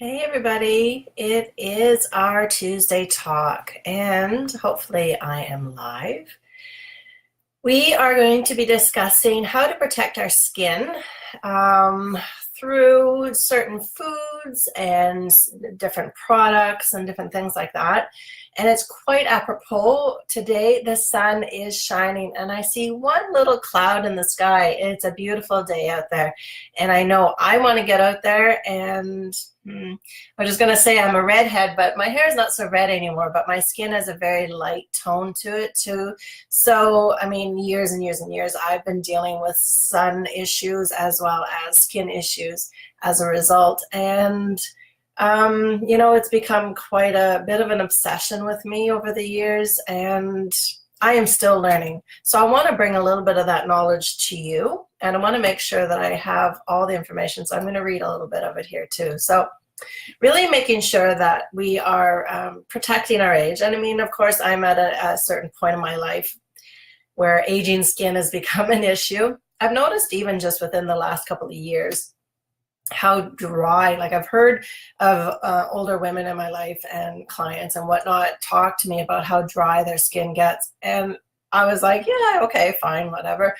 Hey everybody, it is our Tuesday talk, and hopefully I am live. We are going to be discussing how to protect our skin through certain foods and different products and different things like that. And it's quite apropos. Today the sun is shining and I see one little cloud in the sky. It's a beautiful day out there. And I know I want to get out there and I'm just going to say I'm a redhead, but my hair is not so red anymore, but my skin has a very light tone to it too. So, I mean, years and years and years, I've been dealing with sun issues as well as skin issues as a result. And, it's become quite a bit of an obsession with me over the years, and I am still learning. So I want to bring a little bit of that knowledge to you, and I want to make sure that I have all the information. So I'm going to read a little bit of it here too. So really making sure that we are protecting our age. And I mean, of course, I'm at a certain point in my life where aging skin has become an issue. I've noticed even just within the last couple of years how dry, like I've heard of older women in my life and clients and whatnot talk to me about how dry their skin gets. And I was like, yeah, okay, fine, whatever.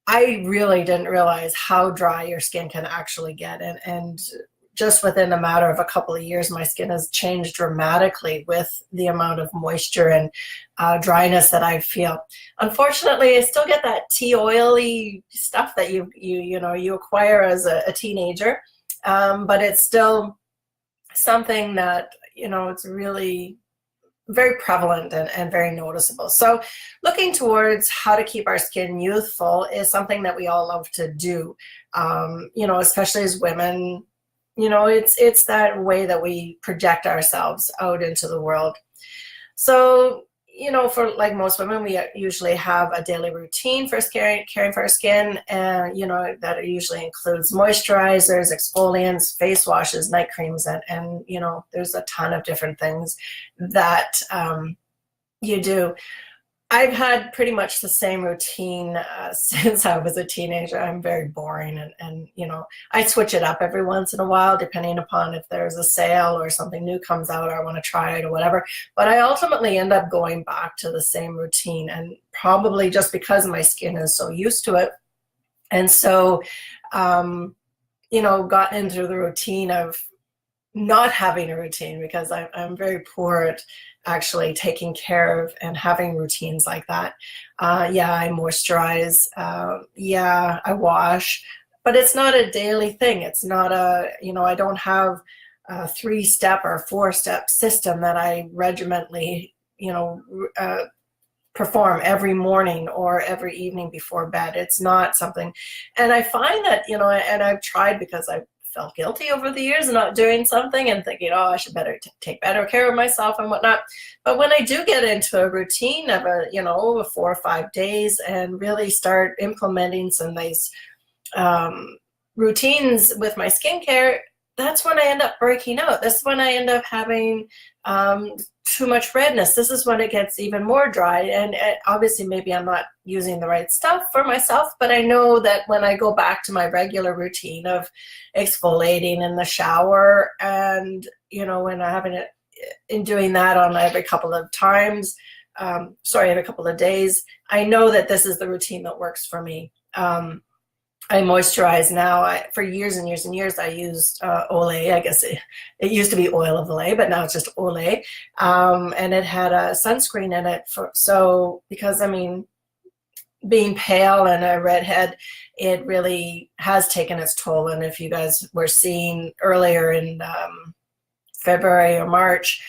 I really didn't realize how dry your skin can actually get. And just within a matter of a couple of years, my skin has changed dramatically with the amount of moisture and dryness that I feel. Unfortunately, I still get that tea oily stuff that you acquire as a teenager, but it's still something that it's really very prevalent and very noticeable. So looking towards how to keep our skin youthful is something that we all love to do, especially as women. It's that way that we project ourselves out into the world. So, for like most women, we usually have a daily routine for caring for our skin, and that usually includes moisturizers, exfoliants, face washes, night creams, and there's a ton of different things that you do. I've had pretty much the same routine since I was a teenager. I'm very boring, and I switch it up every once in a while depending upon if there's a sale or something new comes out or I want to try it or whatever. But I ultimately end up going back to the same routine, and probably just because my skin is so used to it. And so, got into the routine of not having a routine because I'm very poor at actually taking care of and having routines like that. Yeah, I moisturize. Yeah, I wash, but it's not a daily thing. It's not I don't have a 3-step or 4-step system that I regimentally, perform every morning or every evening before bed. It's not something, and I find that, and I've tried because I've felt guilty over the years of not doing something and thinking, oh, I should better take better care of myself and whatnot. But when I do get into a routine of a 4 or 5 days and really start implementing some nice routines with my skincare, that's when I end up breaking out. That's when I end up having too much redness. This is when it gets even more dry. And obviously maybe I'm not using the right stuff for myself, but I know that when I go back to my regular routine of exfoliating in the shower and, when I haven't in doing that on every couple of times, every couple of days, I know that this is the routine that works for me. I moisturize now. For years and years and years, I used Olay. I guess it used to be oil of Olay, but now it's just Olay. And it had a sunscreen in it. Because, being pale and a redhead, it really has taken its toll. And if you guys were seeing earlier in February or March,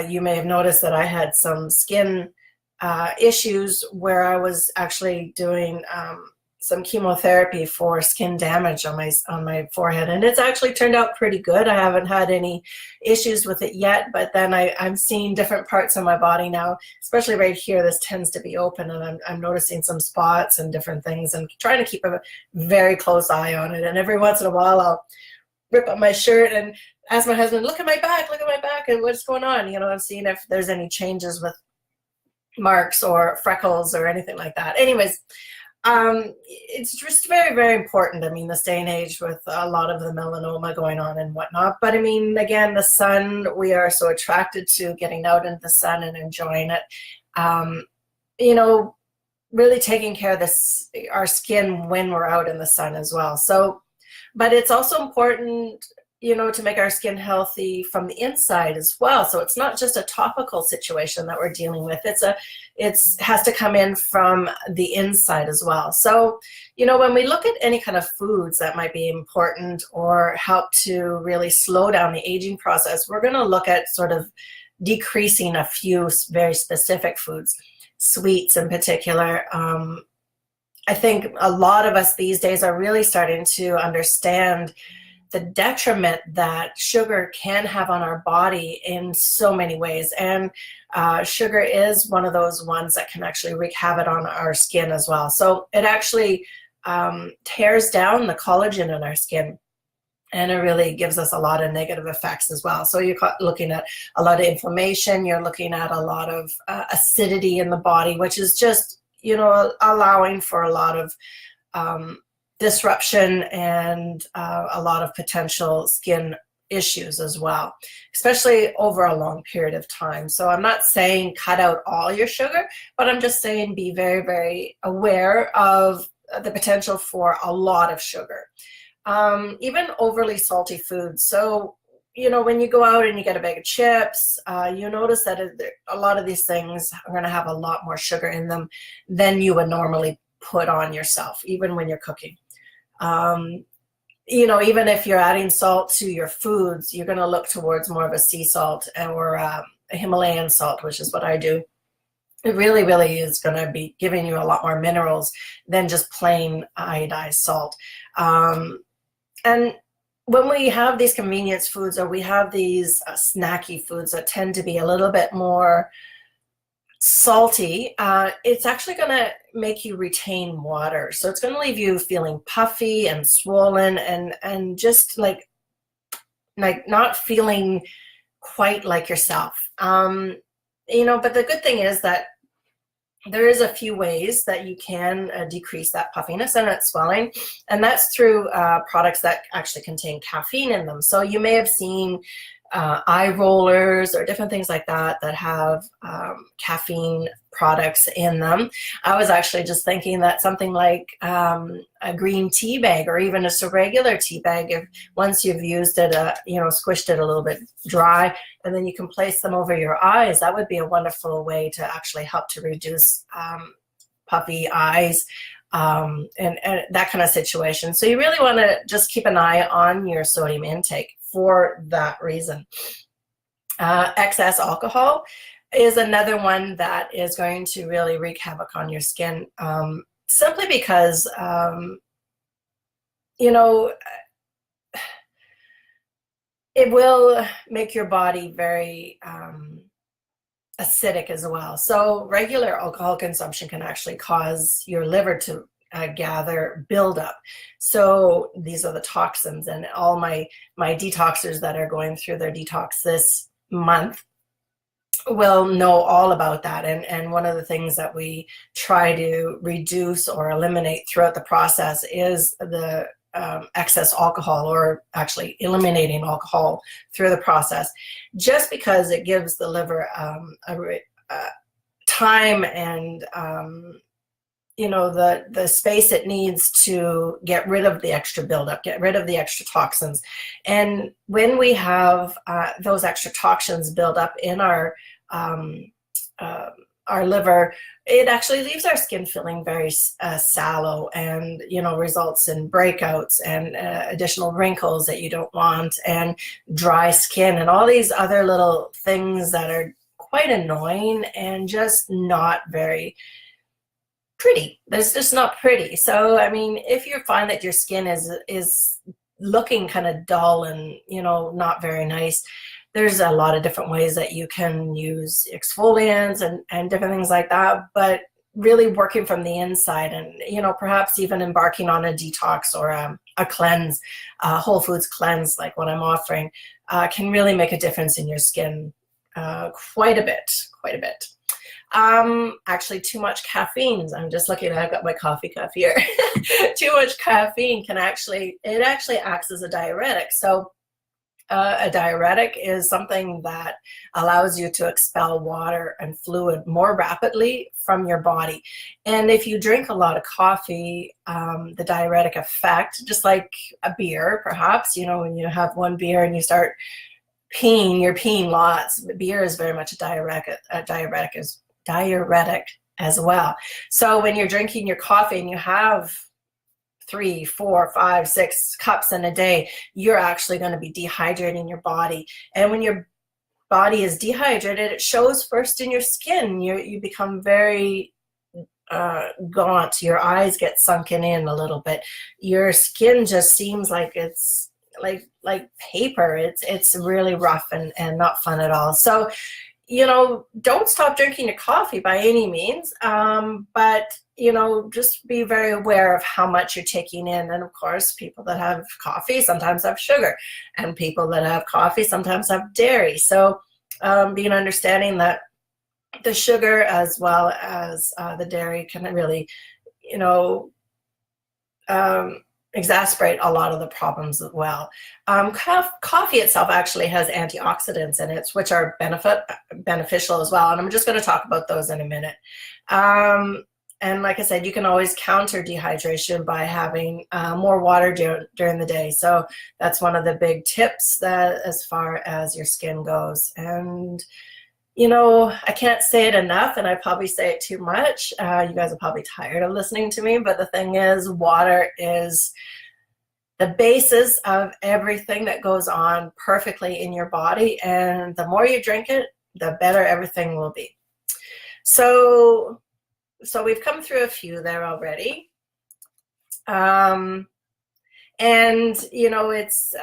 you may have noticed that I had some skin issues where I was actually doing some chemotherapy for skin damage on my forehead, and it's actually turned out pretty good. I haven't had any issues with it yet, but then I'm seeing different parts of my body now, especially right here. This tends to be open, and I'm noticing some spots and different things, and trying to keep a very close eye on it. And every once in a while, I'll rip up my shirt and ask my husband, look at my back, and what's going on? I'm seeing if there's any changes with marks or freckles or anything like that. Anyways, It's just very, very important. I mean, this day and age with a lot of the melanoma going on and whatnot. But I mean, again, the sun, we are so attracted to getting out into the sun and enjoying it. Um, you know, really taking care of this, our skin when we're out in the sun as well. So, but it's also important, you know, to make our skin healthy from the inside as well. So it's not just a topical situation that we're dealing with. It has to come in from the inside as well. So, you know, when we look at any kind of foods that might be important or help to really slow down the aging process, we're going to look at sort of decreasing a few very specific foods, sweets in particular. I think a lot of us these days are really starting to understand the detriment that sugar can have on our body in so many ways. And sugar is one of those ones that can actually wreak havoc on our skin as well. So it actually tears down the collagen in our skin. And it really gives us a lot of negative effects as well. So you're looking at a lot of inflammation. You're looking at a lot of acidity in the body, which is just, you know, allowing for a lot of disruption and a lot of potential skin issues as well, especially over a long period of time. So I'm not saying cut out all your sugar, but I'm just saying be very, very aware of the potential for a lot of sugar. Even overly salty foods. So, you know, when you go out and you get a bag of chips, you notice that a lot of these things are going to have a lot more sugar in them than you would normally put on yourself, even when you're cooking. You know, even if you're adding salt to your foods, you're going to look towards more of a sea salt or a Himalayan salt, which is what I do. It really, really is going to be giving you a lot more minerals than just plain iodized salt. And when we have these convenience foods or we have these snacky foods that tend to be a little bit more salty, it's actually going to make you retain water. So it's going to leave you feeling puffy and swollen and just like not feeling quite like yourself. You know, but the good thing is that there is a few ways that you can decrease that puffiness and that swelling, and that's through products that actually contain caffeine in them. So you may have seen eye rollers or different things like that that have caffeine products in them. I was actually just thinking that something like a green tea bag or even just a regular tea bag, if once you've used it, you know, squished it a little bit dry, and then you can place them over your eyes, that would be a wonderful way to actually help to reduce puffy eyes and that kind of situation. So you really want to just keep an eye on your sodium intake for that reason. Excess alcohol is another one that is going to really wreak havoc on your skin, simply because, you know, it will make your body very acidic as well. So regular alcohol consumption can actually cause your liver to gather buildup. So these are the toxins, and all my detoxers that are going through their detox this month will know all about that. And one of the things that we try to reduce or eliminate throughout the process is the excess alcohol, or actually eliminating alcohol through the process, just because it gives the liver time and you know, the space it needs to get rid of the extra buildup, get rid of the extra toxins. And when we have those extra toxins build up in our liver, it actually leaves our skin feeling very sallow, and, you know, results in breakouts and additional wrinkles that you don't want, and dry skin, and all these other little things that are quite annoying and just not very pretty. It's just not pretty. So, I mean, if you find that your skin is looking kind of dull and, you know, not very nice, there's a lot of different ways that you can use exfoliants and different things like that, but really working from the inside, and, you know, perhaps even embarking on a detox or a cleanse, a whole foods cleanse like what I'm offering, can really make a difference in your skin quite a bit. Actually, too much caffeine. I'm just looking, I've got my coffee cup here. Too much caffeine can actually, it actually acts as a diuretic. So a diuretic is something that allows you to expel water and fluid more rapidly from your body. And if you drink a lot of coffee, the diuretic effect, just like a beer, perhaps, you know, when you have one beer and you start peeing, you're peeing lots. Beer is very much a diuretic as well. So when you're drinking your coffee and you have 3, 4, 5, 6 cups in a day, you're actually going to be dehydrating your body. And when your body is dehydrated, it shows first in your skin. You become very gaunt. Your eyes get sunken in a little bit. Your skin just seems like it's like paper. It's really rough and not fun at all. So, you know, don't stop drinking your coffee by any means, but, you know, just be very aware of how much you're taking in. And of course, people that have coffee sometimes have sugar, and people that have coffee sometimes have dairy. So being understanding that the sugar as well as the dairy can really, you know, exacerbate a lot of the problems as well. Coffee itself actually has antioxidants in it, which are beneficial as well. And I'm just going to talk about those in a minute. And like I said, you can always counter dehydration by having more water during the day. So that's one of the big tips that as far as your skin goes. And you know, I can't say it enough, and I probably say it too much. You guys are probably tired of listening to me, but the thing is, water is the basis of everything that goes on perfectly in your body, and the more you drink it, the better everything will be. So we've come through a few there already. And, you know, it's...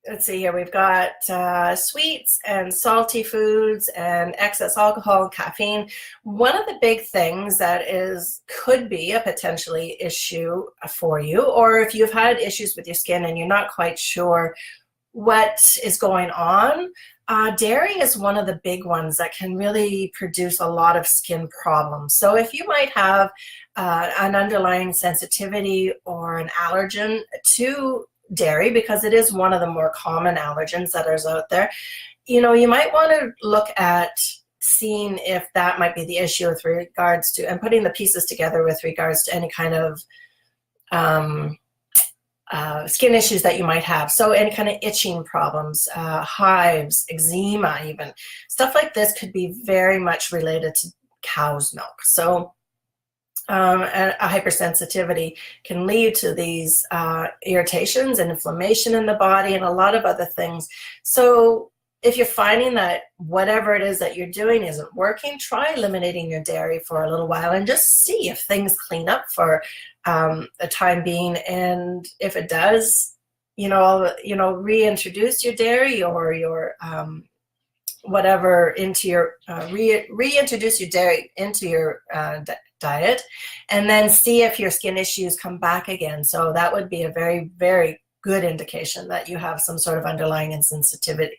let's see here, we've got sweets and salty foods and excess alcohol and caffeine. One of the big things that could be a potentially issue for you, or if you've had issues with your skin and you're not quite sure what is going on, dairy is one of the big ones that can really produce a lot of skin problems. So if you might have an underlying sensitivity or an allergen to dairy, because it is one of the more common allergens that is out there, you know, you might want to look at seeing if that might be the issue with regards to, and putting the pieces together with regards to any kind of skin issues that you might have. So any kind of itching problems, hives, eczema, even stuff like this could be very much related to cow's milk. So and a hypersensitivity can lead to these irritations and inflammation in the body and a lot of other things. So if you're finding that whatever it is that you're doing isn't working, try eliminating your dairy for a little while and just see if things clean up for a time being. And if it does, you know, reintroduce your dairy or your whatever into your reintroduce your dairy into your diet, and then see if your skin issues come back again. So that would be a very, very good indication that you have some sort of underlying insensitivity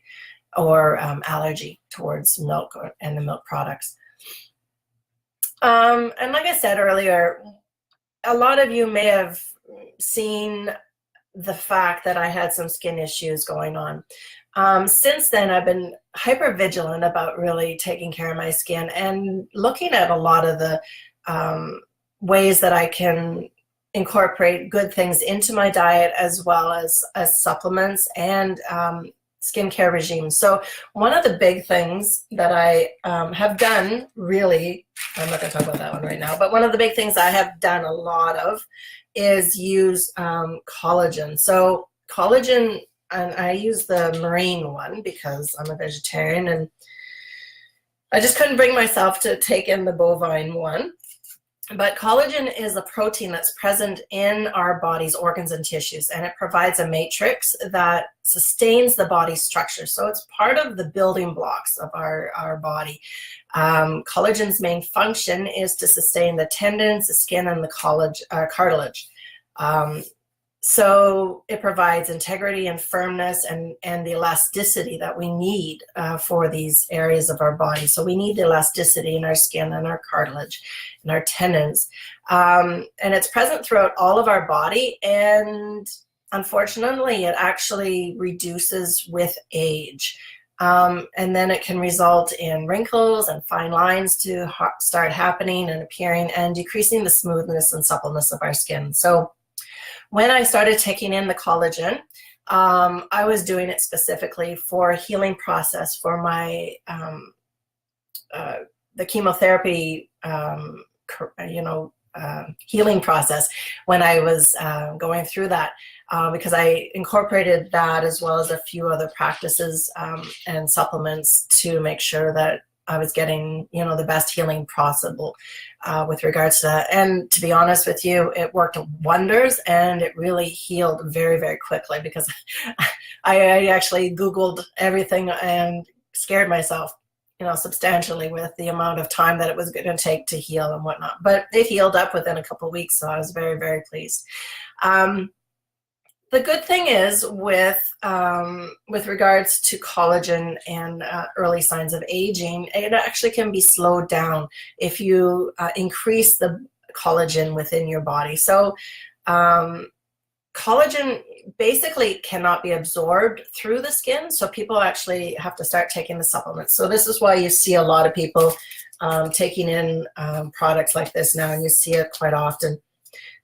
or allergy towards milk and the milk products. And like I said earlier, a lot of you may have seen the fact that I had some skin issues going on. Since then, I've been hyper vigilant about really taking care of my skin and looking at a lot of the ways that I can incorporate good things into my diet, as well as supplements and skincare regimes. So one of the big things that I have done, really, I'm not going to talk about that one right now, but one of the big things I have done a lot of is use collagen. So collagen, and I use the marine one because I'm a vegetarian and I just couldn't bring myself to take in the bovine one. But collagen is a protein that's present in our body's organs and tissues, and it provides a matrix that sustains the body's structure. So it's part of the building blocks of our body. Collagen's main function is to sustain the tendons, the skin, and the cartilage. So it provides integrity and firmness and the elasticity that we need for these areas of our body. So we need the elasticity in our skin and our cartilage and our tendons. And it's present throughout all of our body. And unfortunately, it actually reduces with age. And then it can result in wrinkles and fine lines to start happening and appearing, and decreasing the smoothness and suppleness of our skin. So when I started taking in the collagen, I was doing it specifically for a healing process for my the chemotherapy, healing process when I was going through that, because I incorporated that as well as a few other practices and supplements to make sure that I was getting, the best healing possible with regards to that. And to be honest with you, it worked wonders, and it really healed very, very quickly, because I actually Googled everything and scared myself, substantially with the amount of time that it was going to take to heal and whatnot. But it healed up within a couple of weeks, so I was very, very pleased. The good thing is with regards to collagen and early signs of aging, it actually can be slowed down if you increase the collagen within your body. So collagen basically cannot be absorbed through the skin, so people actually have to start taking the supplements. So this is why you see a lot of people taking in products like this now, and you see it quite often.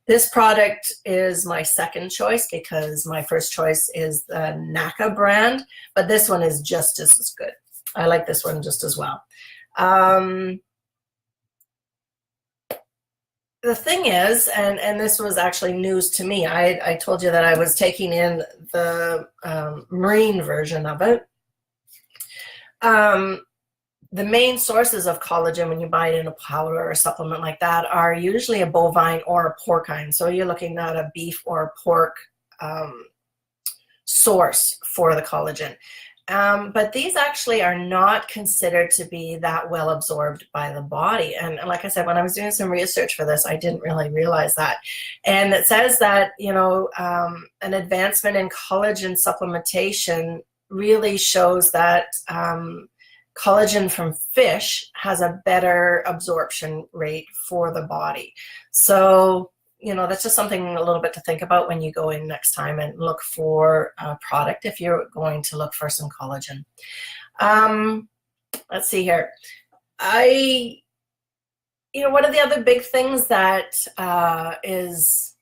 This product is my second choice, because my first choice is the NACA brand, but this one is just as good. I like this one just as well. The thing is, and this was actually news to me, I told you that I was taking in the marine version of it. The main sources of collagen when you buy it in a powder or a supplement like that are usually a bovine or a porcine. So you're looking at a beef or a pork source for the collagen. But these actually are not considered to be that well absorbed by the body. And like I said, when I was doing some research for this, I didn't really realize that. And it says that, an advancement in collagen supplementation really shows that collagen from fish has a better absorption rate for the body. So, that's just something a little bit to think about when you go in next time and look for a product if you're going to look for some collagen. Let's see here. One of the other big things that is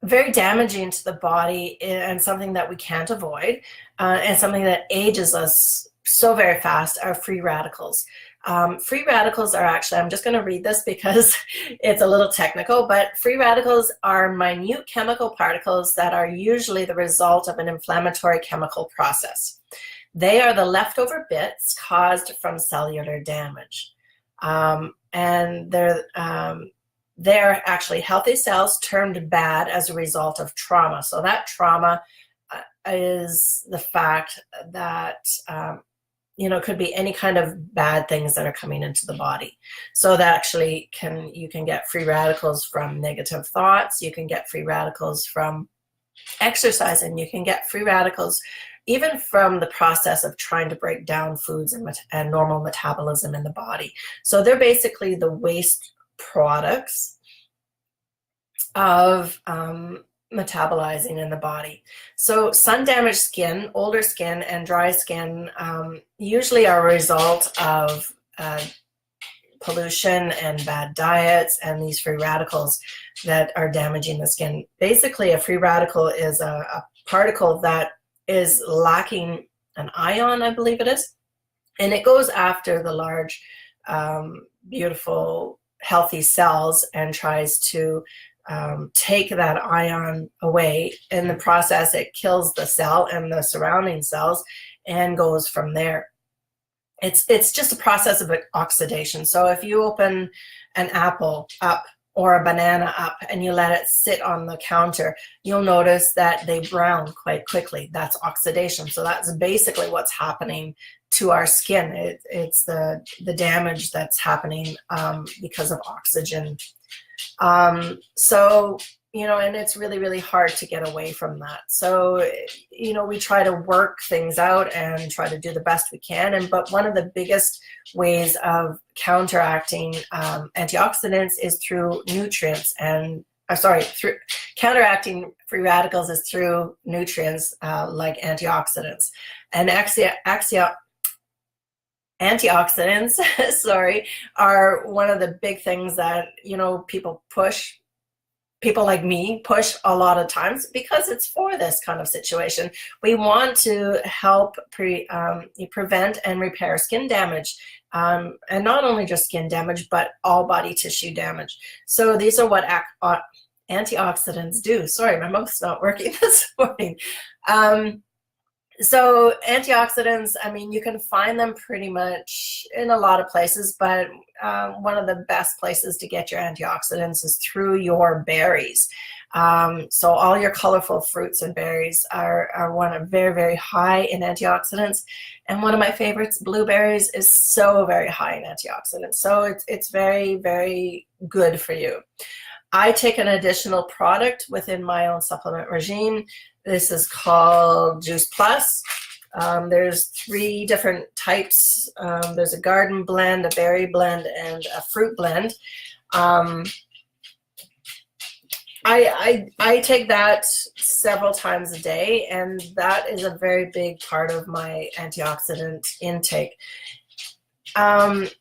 very damaging to the body, and something that we can't avoid, and something that ages us so very fast, are free radicals. Free radicals are actually, I'm just going to read this because it's a little technical, but free radicals are minute chemical particles that are usually the result of an inflammatory chemical process. They are the leftover bits caused from cellular damage. And they're actually healthy cells turned bad as a result of trauma. So that trauma is the fact that could be any kind of bad things that are coming into the body. So that actually you can get free radicals from negative thoughts. You can get free radicals from exercising. You can get free radicals even from the process of trying to break down foods and normal metabolism in the body. So they're basically the waste products of metabolizing in the body. So sun-damaged skin, older skin, and dry skin usually are a result of pollution and bad diets and these free radicals that are damaging the skin. Basically, a free radical is a particle that is lacking an ion, I believe it is, and it goes after the large, beautiful, healthy cells and tries to take that ion away. In the process, it kills the cell and the surrounding cells and goes from there. It's just a process of oxidation. So if you open an apple up or a banana up and you let it sit on the counter, you'll notice that they brown quite quickly. That's oxidation. So that's basically what's happening to our skin. It's the damage that's happening because of oxygen. So and it's really, really hard to get away from that. So, we try to work things out and try to do the best we can. But one of the biggest ways of counteracting antioxidants is through nutrients through counteracting free radicals is through nutrients like antioxidants. And antioxidants, sorry, are one of the big things that, people like me push a lot of times because it's for this kind of situation. We want to help prevent and repair skin damage, and not only just skin damage, but all body tissue damage. So these are what antioxidants do. Sorry, my mouth's not working this morning. So antioxidants, you can find them pretty much in a lot of places, but one of the best places to get your antioxidants is through your berries. So all your colorful fruits and berries are very, very high in antioxidants. And one of my favorites, blueberries, is so very high in antioxidants. So it's very, very good for you. I take an additional product within my own supplement regime. This is called Juice Plus. There's 3 different types. There's a garden blend, a berry blend, and a fruit blend. I take that several times a day, and that is a very big part of my antioxidant intake. And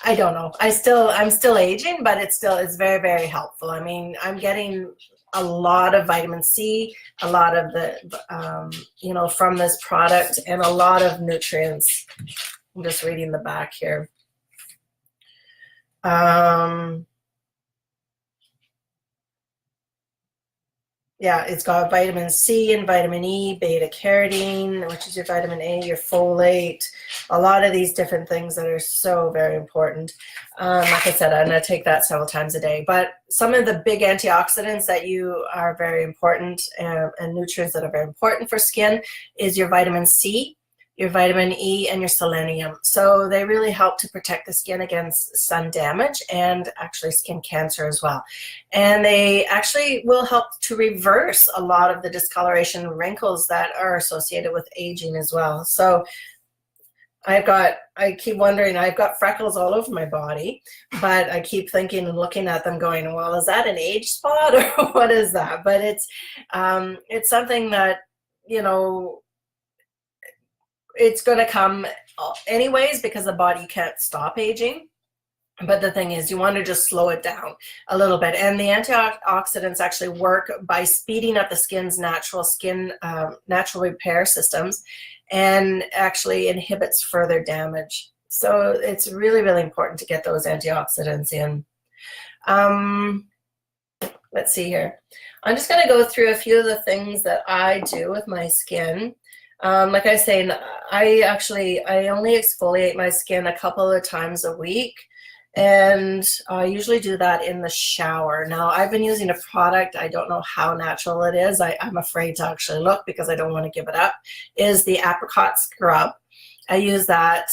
I don't know. I'm still aging, but it's very, very helpful. I'm getting a lot of vitamin C, a lot of the, from this product, and a lot of nutrients. I'm just reading the back here. Yeah, it's got vitamin C and vitamin E, beta carotene, which is your vitamin A, your folate, a lot of these different things that are so very important. Like I said, I'm going to take that several times a day. But some of the big antioxidants that are very important and nutrients that are very important for skin is your vitamin C, your vitamin E, and your selenium. So they really help to protect the skin against sun damage and actually skin cancer as well. And they actually will help to reverse a lot of the discoloration and wrinkles that are associated with aging as well. So I keep wondering, I've got freckles all over my body, but I keep thinking and looking at them going, well, is that an age spot or what is that? But it's something that, it's going to come anyways because the body can't stop aging. But the thing is, you want to just slow it down a little bit. And the antioxidants actually work by speeding up the skin's natural repair systems and actually inhibits further damage. So it's really, really important to get those antioxidants in. Let's see here. I'm just going to go through a few of the things that I do with my skin. Like I say, I only exfoliate my skin a couple of times a week, and I usually do that in the shower. Now, I've been using a product, I don't know how natural it is, I'm afraid to actually look because I don't want to give it up, is the apricot scrub. I use that,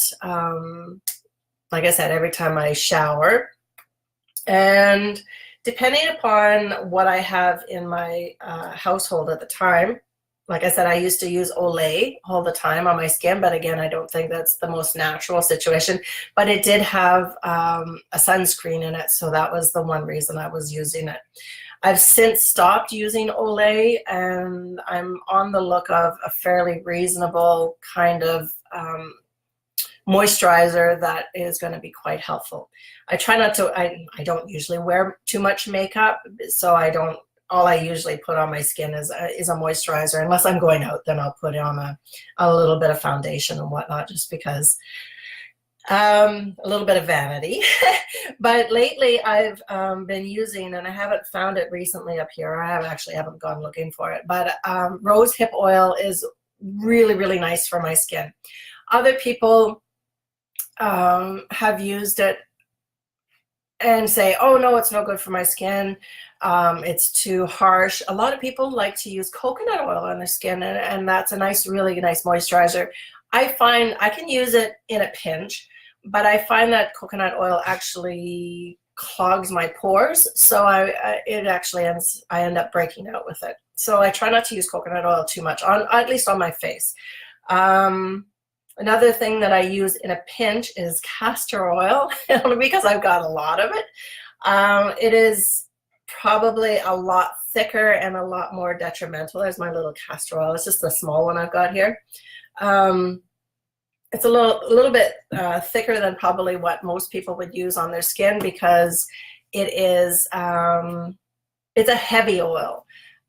like I said, every time I shower. And depending upon what I have in my household at the time, like I said, I used to use Olay all the time on my skin, but again, I don't think that's the most natural situation. But it did have a sunscreen in it, so that was the one reason I was using it. I've since stopped using Olay, and I'm on the look of a fairly reasonable kind of moisturizer that is going to be quite helpful. I try not to, I don't usually wear too much makeup, so all I usually put on my skin is a moisturizer. Unless I'm going out, then I'll put on a little bit of foundation and whatnot, just because a little bit of vanity. But lately I've been using, and I haven't found it recently up here. I haven't gone looking for it, but rose hip oil is really, really nice for my skin. Other people have used it and say, oh no, it's no good for my skin. It's too harsh. A lot of people like to use coconut oil on their skin, and that's a nice, really nice moisturizer. I find I can use it in a pinch, but I find that coconut oil actually clogs my pores, so it actually I end up breaking out with it. So I try not to use coconut oil too much, at least on my face. Another thing that I use in a pinch is castor oil, because I've got a lot of it. It is probably a lot thicker and a lot more detrimental. There's my little castor oil. It's just the small one I've got here. It's a little bit thicker than probably what most people would use on their skin, because it is it's a heavy oil.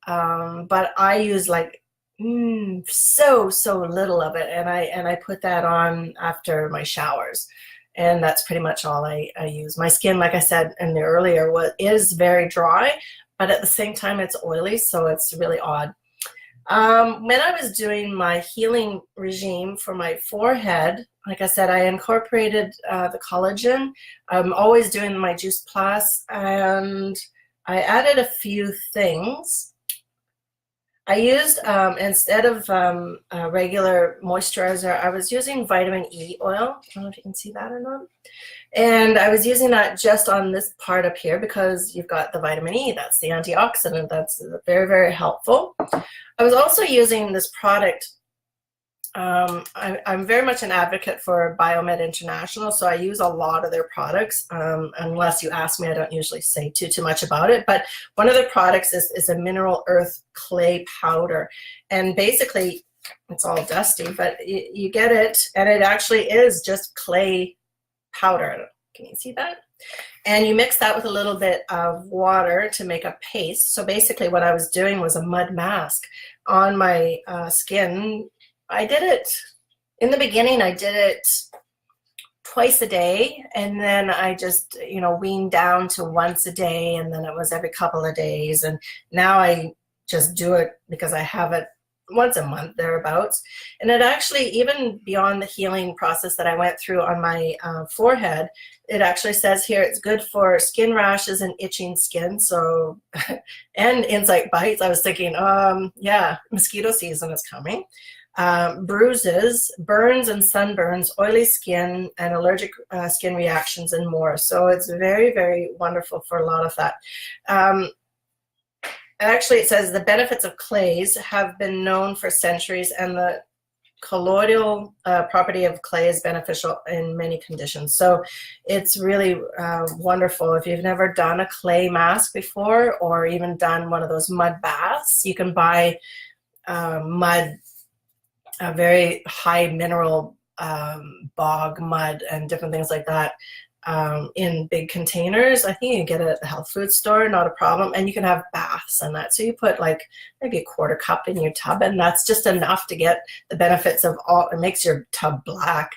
But I use like so little of it, and I put that on after my showers, and that's pretty much all I use. My skin, like I said in the earlier, is very dry, but at the same time it's oily, so it's really odd. When I was doing my healing regime for my forehead, like I said, I incorporated the collagen. I'm always doing my Juice Plus, and I added a few things. I used, instead of a regular moisturizer, I was using vitamin E oil. I don't know if you can see that or not. And I was using that just on this part up here, because you've got the vitamin E. That's the antioxidant. That's very, very helpful. I was also using this product. I'm very much an advocate for Biomed International, so I use a lot of their products. Unless you ask me, I don't usually say too much about it. But one of their products is a mineral earth clay powder. And basically, it's all dusty, but you get it, and it actually is just clay powder. Can you see that? And you mix that with a little bit of water to make a paste. So basically what I was doing was a mud mask on my skin. I did it, in the beginning, I did it twice a day, and then I just, weaned down to once a day, and then it was every couple of days. And now I just do it because I have it once a month, thereabouts. And it actually, even beyond the healing process that I went through on my forehead, it actually says here it's good for skin rashes and itching skin. So, and insect bites. I was thinking, yeah, mosquito season is coming. Bruises, burns and sunburns, oily skin, and allergic skin reactions, and more. So it's very, very wonderful for a lot of that. Actually, it says the benefits of clays have been known for centuries, and the colloidal property of clay is beneficial in many conditions. So it's really wonderful. If you've never done a clay mask before, or even done one of those mud baths, you can buy mud, a very high mineral bog mud and different things like that, in big containers. I think you can get it at the health food store, not a problem. And you can have baths and that. So you put like maybe a quarter cup in your tub, and that's just enough to get the benefits of all. It makes your tub black,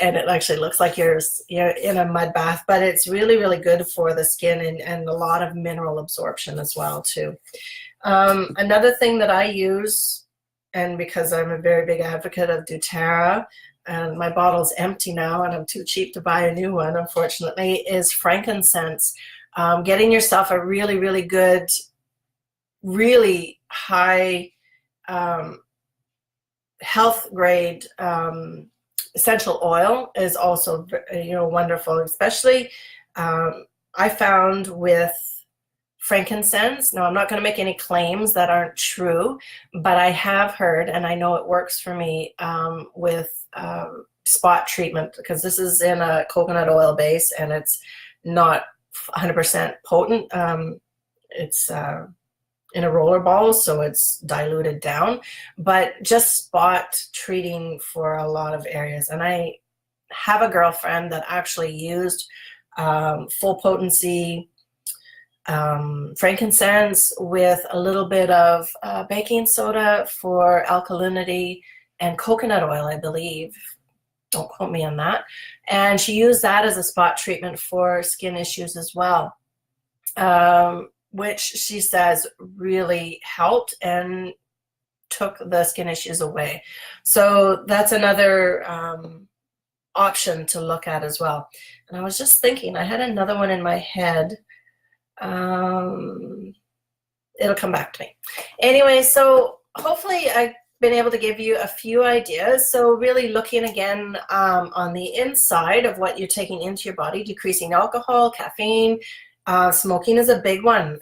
and it actually looks like you're in a mud bath, but it's really, really good for the skin, and a lot of mineral absorption as well too. Another thing that I use, and because I'm a very big advocate of doTERRA, and my bottle's empty now and I'm too cheap to buy a new one, unfortunately, is frankincense. Getting yourself a really, really good, really high health grade essential oil is also wonderful. Especially I found with frankincense. Now, I'm not going to make any claims that aren't true, but I have heard, and I know it works for me with spot treatment, because this is in a coconut oil base and it's not 100% potent. It's in a roller ball, so it's diluted down, but just spot treating for a lot of areas. And I have a girlfriend that actually used full potency frankincense with a little bit of baking soda for alkalinity and coconut oil, I believe. Don't quote me on that. And she used that as a spot treatment for skin issues as well, which she says really helped and took the skin issues away. So that's another option to look at as well. And I was just thinking, I had another one in my head. It'll come back to me. Anyway, so hopefully been able to give you a few ideas. So really looking again on the inside of what you're taking into your body, decreasing alcohol, caffeine, smoking is a big one.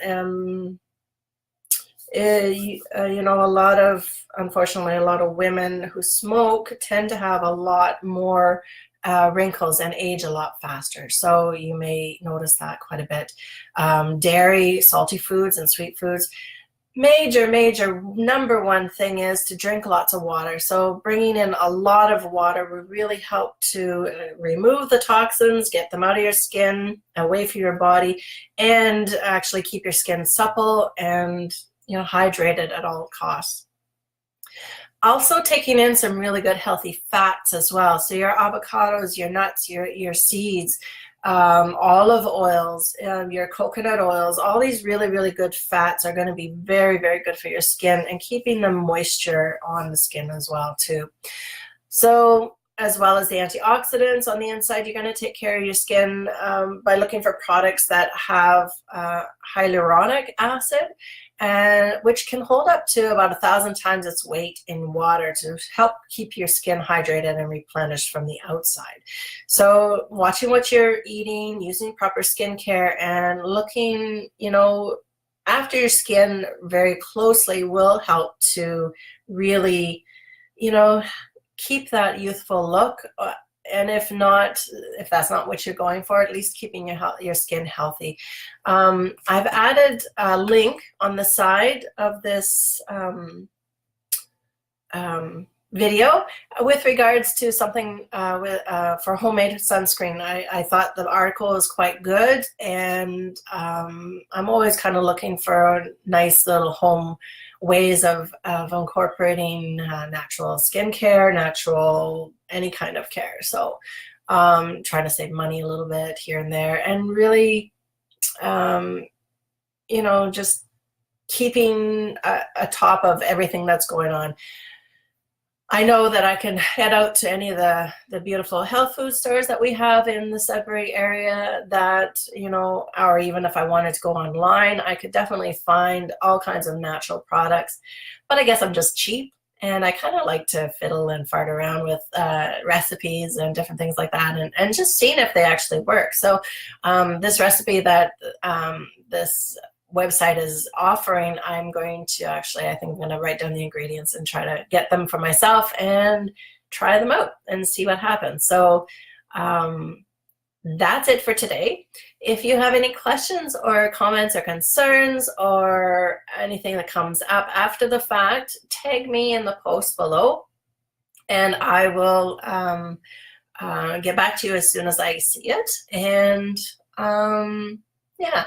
You know, unfortunately, a lot of women who smoke tend to have a lot more wrinkles and age a lot faster. So you may notice that quite a bit. Dairy, salty foods, and sweet foods. Major number one thing is to drink lots of water. So bringing in a lot of water will really help to remove the toxins, get them out of your skin, away from your body, and actually keep your skin supple and, you know, hydrated at all costs. Also taking in some really good healthy fats as well. So your avocados, your nuts, your seeds, olive oils, your coconut oils, all these really good fats are going to be very good for your skin and keeping the moisture on the skin as well too. So as well as the antioxidants on the inside, you're going to take care of your skin by looking for products that have hyaluronic acid, and which can hold up to about 1,000 times its weight in water to help keep your skin hydrated and replenished from the outside. So watching what you're eating, using proper skincare, and looking, you know, after your skin very closely will help to really, you know, keep that youthful look. And if that's not what you're going for, at least keeping your skin healthy. I've added a link on the side of this video with regards to something for homemade sunscreen. I thought the article was quite good, and I'm always kind of looking for nice little home ways of incorporating natural skincare, natural any kind of care. So trying to save money a little bit here and there, and really, you know, just keeping atop of everything that's going on. I know that I can head out to any of the beautiful health food stores that we have in the Sudbury area that, you know, or even if I wanted to go online, I could definitely find all kinds of natural products. But I guess I'm just cheap, and I kind of like to fiddle and fart around with recipes and different things like that, and just seeing if they actually work. So this recipe that this website is offering, I'm going to actually, I think I'm going to write down the ingredients and try to get them for myself and try them out and see what happens. So that's it for today. If you have any questions or comments or concerns or anything that comes up after the fact, tag me in the post below, and I will get back to you as soon as I see it. And yeah.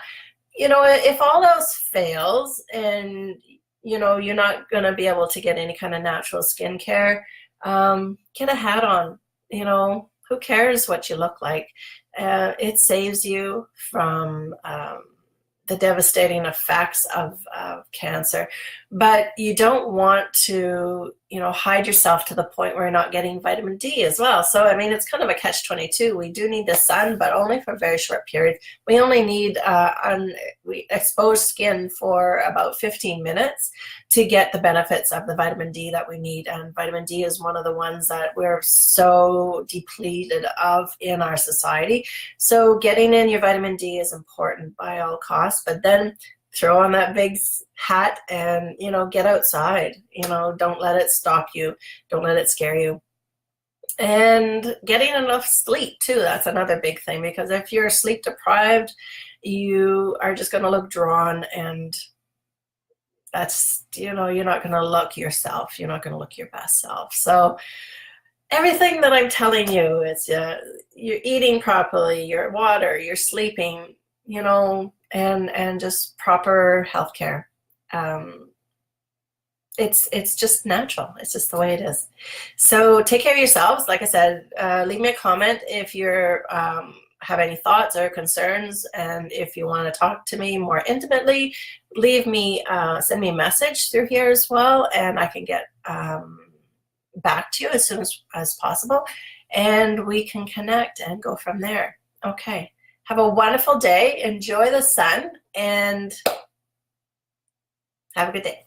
You know, if all else fails and, you know, you're not going to be able to get any kind of natural skincare, get a hat on. You know, who cares what you look like? It saves you from the devastating effects of cancer. But you don't want to, you know, hide yourself to the point where you're not getting vitamin D as well. So, I mean, it's kind of a catch-22. We do need the sun, but only for a very short period. We only need exposed skin for about 15 minutes to get the benefits of the vitamin D that we need. And vitamin D is one of the ones that we're so depleted of in our society. So getting in your vitamin D is important by all costs, but then throw on that big hat and, you know, get outside. You know, don't let it stop you. Don't let it scare you. And getting enough sleep too, that's another big thing, because if you're sleep deprived, you are just going to look drawn, and that's, you know, you're not going to look yourself. You're not going to look your best self. So everything that I'm telling you is you're eating properly, your water, you're sleeping, you know, and just proper health care. It's just natural. It's just the way it is. So take care of yourselves. Like I said, leave me a comment if you're have any thoughts or concerns, and if you want to talk to me more intimately, leave me send me a message through here as well, and I can get back to you as soon as possible, and we can connect and go from there. Okay. Have a wonderful day. Enjoy the sun, and have a good day.